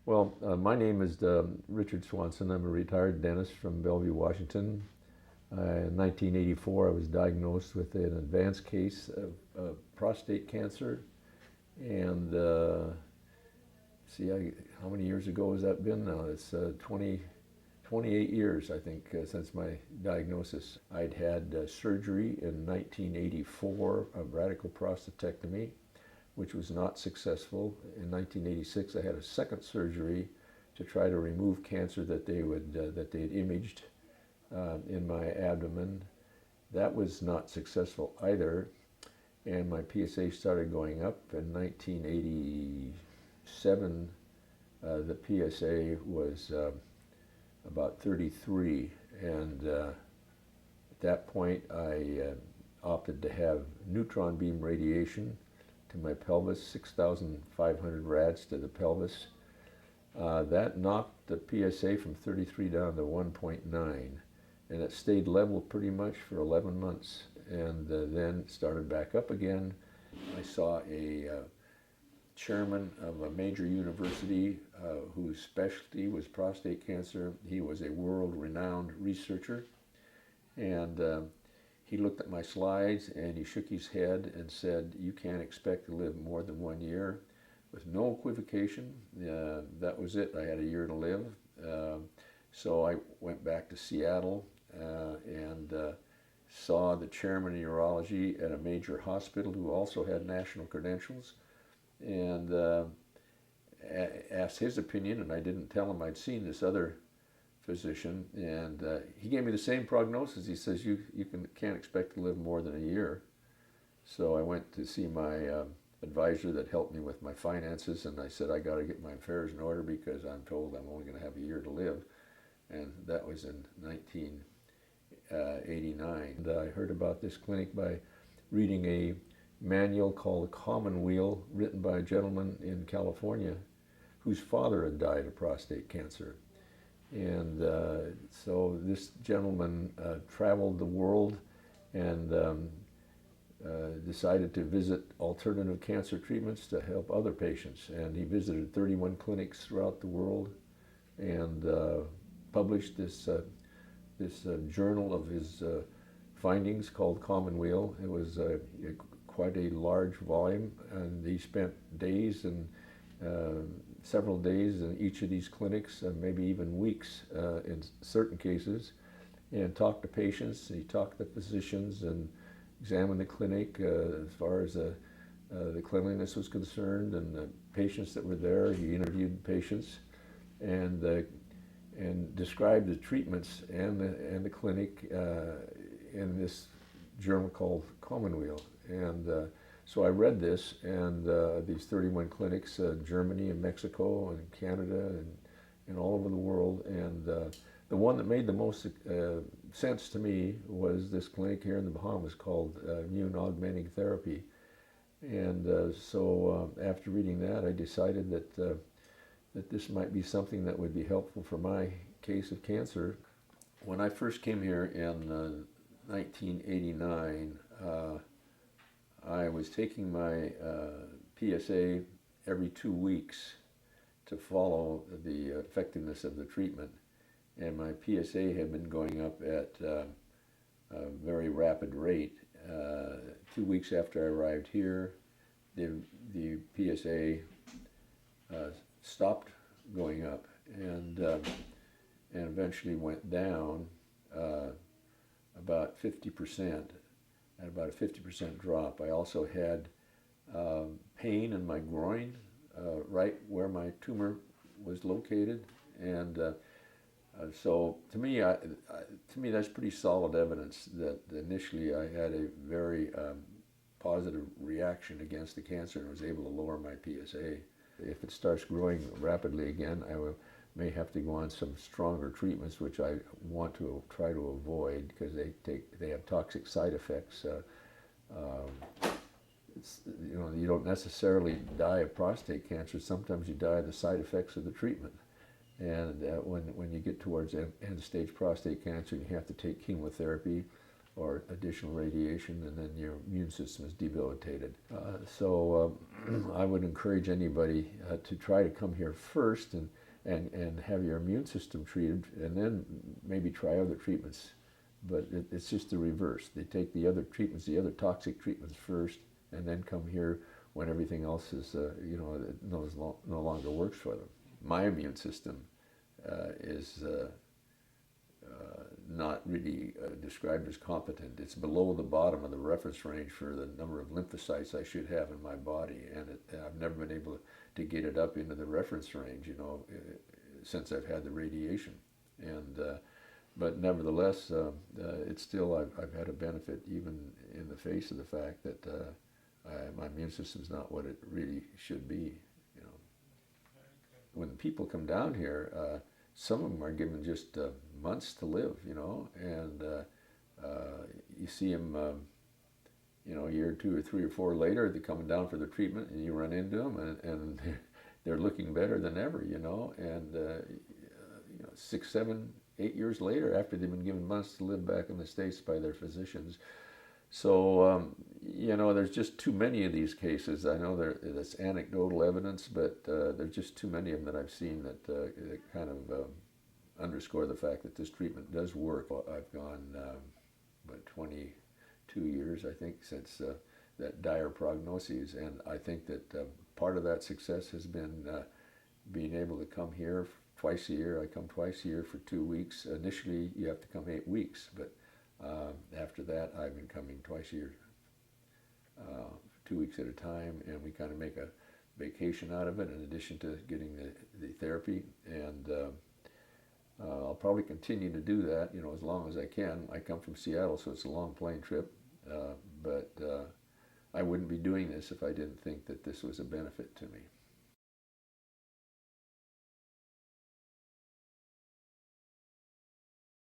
My name is Richard Swanson. I'm a retired dentist from Bellevue, Washington. In 1984, I was diagnosed with an advanced case of prostate cancer. And how many years ago has that been now? It's 28 years, I think, since my diagnosis. I'd had surgery in 1984, a radical prostatectomy, which was not successful. In 1986, I had a second surgery to try to remove cancer that they had imaged in my abdomen. That was not successful either, and my PSA started going up. In 1987, the PSA was about 33, and at that point, I opted to have neutron beam radiation to my pelvis, 6,500 rads to the pelvis. That knocked the PSA from 33 down to 1.9, and it stayed level pretty much for 11 months, and then started back up again. I saw a chairman of a major university whose specialty was prostate cancer. He was a world-renowned researcher, and he looked at my slides and he shook his head and said, "You can't expect to live more than 1 year," with no equivocation. That was it. I had a year to live. So I went back to Seattle and saw the chairman of urology at a major hospital who also had national credentials, and asked his opinion, and I didn't tell him I'd seen this other physician, and he gave me the same prognosis. He says, you can't expect to live more than a year. So I went to see my advisor that helped me with my finances, and I said, I got to get my affairs in order because I'm told I'm only going to have a year to live. And that was in 1989. And I heard about this clinic by reading a manual called Commonweal, written by a gentleman in California whose father had died of prostate cancer. And so this gentleman traveled the world and decided to visit alternative cancer treatments to help other patients. And he visited 31 clinics throughout the world and published this journal of his findings called Commonweal. It was quite a large volume, and he spent days and several days in each of these clinics, maybe even weeks in certain cases, and talked to patients. He talked to physicians and examined the clinic as far as the cleanliness was concerned, and the patients that were there. He interviewed patients and described the treatments and the clinic in this journal called Commonweal. And so I read this, and these 31 clinics, Germany and Mexico and Canada and all over the world. And the one that made the most sense to me was this clinic here in the Bahamas called Immune Augmenting Therapy. And so after reading that, I decided that this might be something that would be helpful for my case of cancer. When I first came here in 1989, I was taking my PSA every 2 weeks to follow the effectiveness of the treatment, and my PSA had been going up at a very rapid rate. 2 weeks after I arrived here, the PSA stopped going up and eventually went down about 50%. At about a 50% drop. I also had pain in my groin, right where my tumor was located, and so to me, that's pretty solid evidence that initially I had a very positive reaction against the cancer and was able to lower my PSA. If it starts growing rapidly again, may have to go on some stronger treatments, which I want to try to avoid because they have toxic side effects. You don't necessarily die of prostate cancer. Sometimes you die of the side effects of the treatment. And when you get towards end-stage prostate cancer, you have to take chemotherapy. or additional radiation, and then your immune system is debilitated. So I would encourage anybody to try to come here first and have your immune system treated, and then maybe try other treatments. But it's just the reverse. They take the other treatments, the other toxic treatments first, and then come here when everything else is, no longer works for them. My immune system is not really described as competent. It's below the bottom of the reference range for the number of lymphocytes I should have in my body, and I've never been able to get it up into the reference range, since I've had the radiation. And but nevertheless, it's still, I've had a benefit even in the face of the fact that my immune system is not what it really should be. When people come down here, some of them are given just months to live, and you see them, a year or 2 or 3 or 4 later, they're coming down for the treatment, and you run into them, and they're looking better than ever, and 6, 7, 8 years later, after they've been given months to live back in the States by their physicians. So, there's just too many of these cases. I know that's anecdotal evidence, but there's just too many of them that I've seen that kind of underscore the fact that this treatment does work. I've gone, 22 years, I think, since that dire prognosis, and I think that part of that success has been being able to come here twice a year. I come twice a year for 2 weeks. Initially, you have to come 8 weeks, but after that, I've been coming twice a year, 2 weeks at a time, and we kind of make a vacation out of it in addition to getting the therapy. And I'll probably continue to do that, as long as I can. I come from Seattle, so it's a long plane trip, but I wouldn't be doing this if I didn't think that this was a benefit to me.